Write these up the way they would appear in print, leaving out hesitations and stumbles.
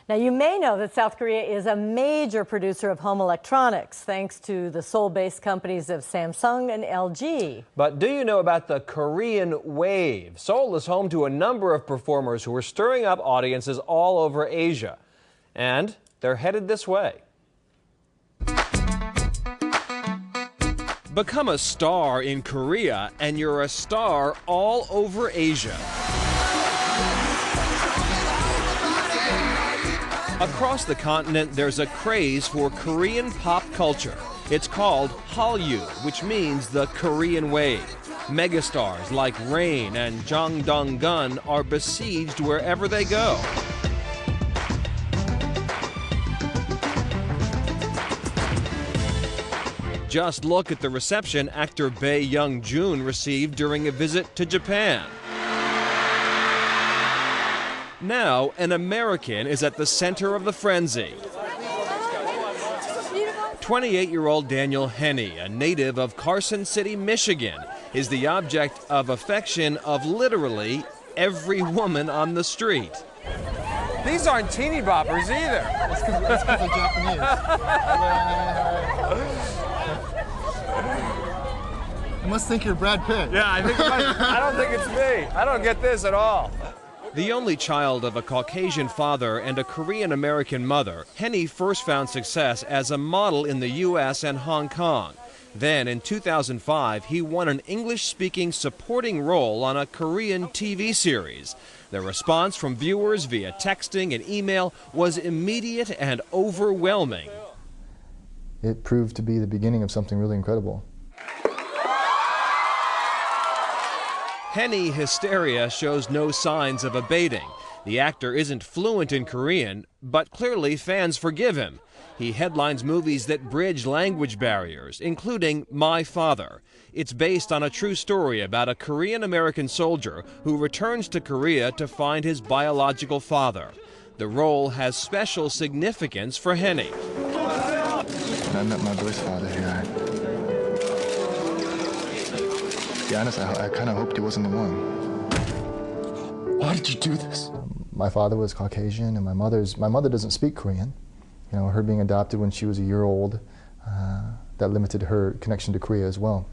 Now, you may know that South Korea is a major producer of home electronics, thanks to the Seoul-based companies of Samsung and LG. But do you know about the Korean wave? Seoul is home to a number of performers who are stirring up audiences all over Asia. And they're headed this way. Become a star in Korea, and you're a star all over Asia. Across the continent, there's a craze for Korean pop culture. It's called Hallyu, which means the Korean wave. Megastars like Rain and Jang Dong-gun are besieged wherever they go. Just look at the reception actor Bae Young-joon received during a visit to Japan. Now, an American is at the center of the frenzy. 28-year-old Daniel Henney, a native of Carson City, Michigan, is the object of affection of literally every woman on the street. These aren't teeny boppers either. That's because they're Japanese. I must think you're Brad Pitt. Yeah, I don't think it's me. I don't get this at all. The only child of a Caucasian father and a Korean-American mother, Henney first found success as a model in the U.S. and Hong Kong. Then, in 2005, he won an English-speaking supporting role on a Korean TV series. The response from viewers via texting and email was immediate and overwhelming. It proved to be the beginning of something really incredible. Henney hysteria shows no signs of abating. The actor isn't fluent in Korean, but clearly fans forgive him. He headlines movies that bridge language barriers, including My Father. It's based on a true story about a Korean-American soldier who returns to Korea to find his biological father. The role has special significance for Henney. I met my birth father here. To be honest, I kind of hoped he wasn't the one. Why did you do this? My father was Caucasian, and my mother doesn't speak Korean. You know, her being adopted when she was a year old, that limited her connection to Korea as well.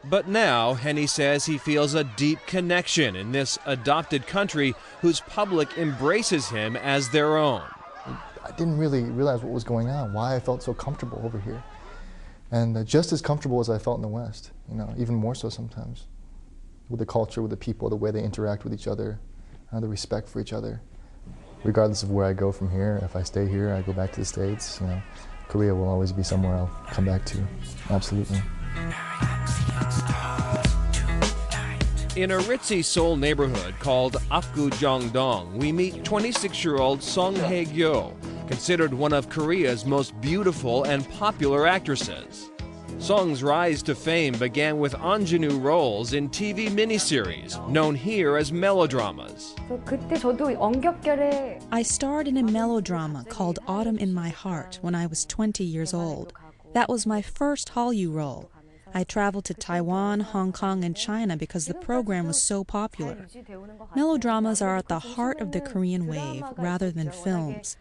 But now, Henney says he feels a deep connection in this adopted country whose public embraces him as their own. I didn't really realize what was going on, why I felt so comfortable over here. And just as comfortable as I felt in the West, you know, even more so sometimes. With the culture, with the people, the way they interact with each other, the respect for each other. Regardless of where I go from here, if I stay here, I go back to the States, you know, Korea will always be somewhere I'll come back to, absolutely. In a ritzy Seoul neighborhood called Apgujeongdong, we meet 26-year-old Hye Kyo, considered one of Korea's most beautiful and popular actresses. Song's rise to fame began with ingenue roles in TV miniseries, known here as melodramas. I starred in a melodrama called Autumn in My Heart when I was 20 years old. That was my first Hallyu role. I traveled to Taiwan, Hong Kong, and China because the program was so popular. Melodramas are at the heart of the Korean wave rather than films.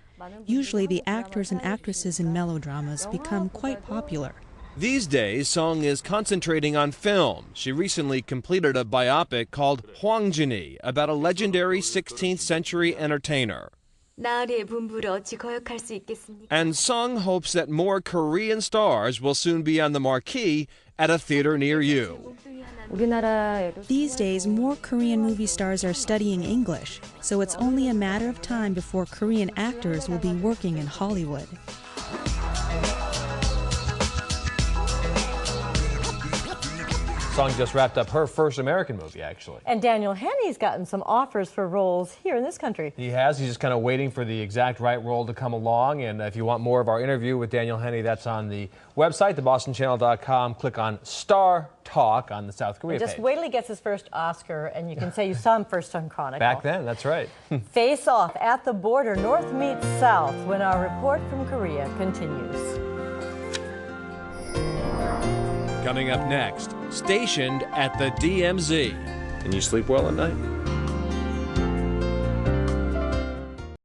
Usually the actors and actresses in melodramas become quite popular. These days, Song is concentrating on film. She recently completed a biopic called Hwangjini about a legendary 16th century entertainer. And Song hopes that more Korean stars will soon be on the marquee at a theater near you. These days, more Korean movie stars are studying English, so it's only a matter of time before Korean actors will be working in Hollywood. Song just wrapped up her first American movie, actually. And Daniel Henney's gotten some offers for roles here in this country. He has. He's just kind of waiting for the exact right role to come along. And if you want more of our interview with Daniel Henney, that's on the website, thebostonchannel.com. Click on Star Talk on the South Korea page. Just wait till he gets his first Oscar, and you can say you saw him first on Chronicle. Back then, that's right. Face off at the border, North meets South, when our report from Korea continues. Coming up next, stationed at the DMZ. Can you sleep well at night?